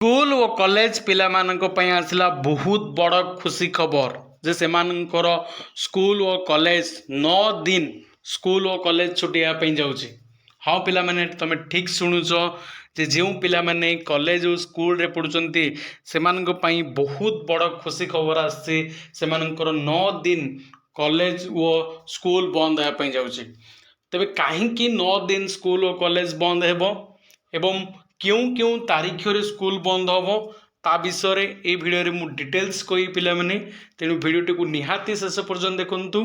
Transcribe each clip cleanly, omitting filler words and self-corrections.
School और college पिला आसला बहुत बड़ खुशी खबर जे से स्कूल और कॉलेज 9 दिन स्कूल और कॉलेज छुट्टी जाऊँगी। हाँ पिला माने तुम ठीक शुणुच जे जो पिला माने कॉलेज और स्कूल रे पढ़ुचंती से बहुत बड़ खुशी खबर आसी 9 दिन कॉलेज और स्कूल बंद होगा जाऊँगी। तेबे कहीं 9 दिन स्कूल और कॉलेज बंद हेबो एवं क्यों क्यों तारीख रे स्कूल बंद हम ता विषय ये भिडियो मु डिटेल्स कही पिला माने तेणु भिडियोटी को निहाती शेष पर्यंत देखंतु।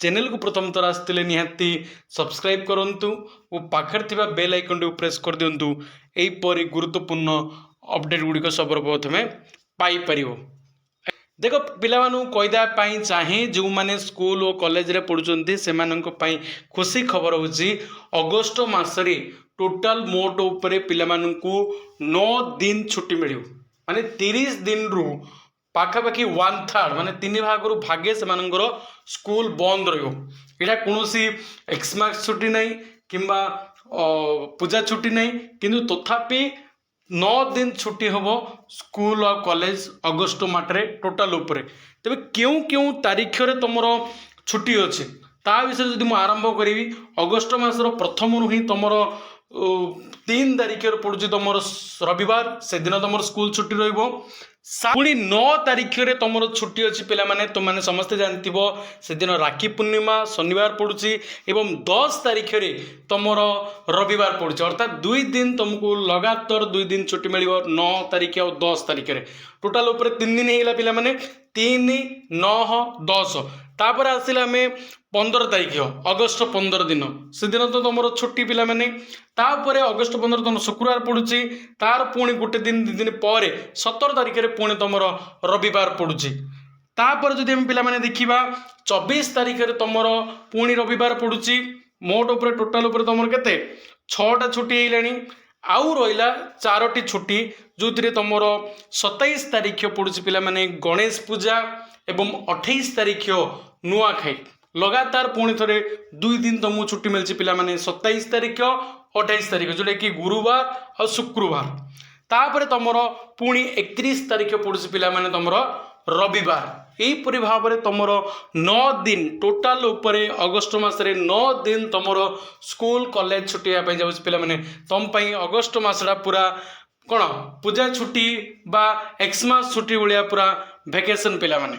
चैनल को प्रथम थर आसते निहाती सब्सक्राइब करंतु और पाखर थिबा बेल आइकन को प्रेस कर दियंतु। एहीपरि गुरुत्वपूर्ण अपडेट गुड़िक सब प्रथमे पाई परिवो। देख पिलामानू कहीदेवाई चाहे जो मैंने स्कूल और कॉलेज रे पढ़ुचंती से खुशी खबर होची अगस्ट मासरे टोटाल मोट उपरे पिलामानू 9 दिन छुट्टी मिल माने 30 दिन रु पाखापाखि 1/3 माने 3 भाग भागे से स्कूल बंद रहा कौन एक्समार्क्स छुट्टी नहीं किंबा पूजा छुट्टी नहीं किंतु तथापि 9 दिन छुट्टी हम स्कूल और कॉलेज अगस्ट माटे टोटाल उपरे। तेबे क्यों क्यों तारीख रे तुम छुट्टी अच्छी ता विषय जदि मु आरंभ करी अगस्ट मासर प्रथम ही तुम 3 तारीख पड़ू तुम रविवार से दिन तुम स्कूल छुट्टी रही पुणी 9 तारीख रे तुम छुट्टी अच्छी पिला माने तुमने समस्ते जानथिब से दिन राखी पूर्णिमा शनिवार पड़ुची एवं 10 तारीख रे तुम रविवार पड़ुची अर्थात 2 दिन तुमको लगातार 2 दिन छुट्टी मिल 9 तारीख और 10 तारीख रे टोटाल ऊपर 3 दिन है पिला माने 3 9 10 तापर आसिला आम 15 तारीख अगस्ट 15 दिन से दिन तो तुम छुट्टी पिला माने तापर अगस्ट 15 तुम शुक्रवार पड़ुची तार पुणी गोटे दिन 2 दिन पर 17 तारीख रे पुणी तुम रविवार पड़ुची तापर जदि हम पिला माने देखिबा 24 तारीख रे तुम पुणी रविवार पड़ुची मोट उपर टोटाल उपर तुम केते 6टा छुट्टी हेलानी आउ रहा 4टी छुट्टी जो तुम 27 तारीख पड़ुची पिला माने गणेश पूजा एवं 28 तारीख नुआखाई लगातार पुणी थे 2 दिन तुमको छुट्टी मिली पिला माने 27 तारीख 28 तारीख जोटा कि गुरुवार और शुक्रवार तापर तुम पुणी 31 तारीख पड़ुची पिला माने तुम रविवार यहीपरि भाव में तुम 9 दिन टोटाल उपरे अगस्ट मासरे 9 दिन तुम स्कूल कॉलेज छुट्टी जाऊँ पिला माने तुम अगस्ट मासटा पूरा कौन पूजा छुट्टी बा एक्समास छुट्टी भाया पूरा वेकेशन पिला माने।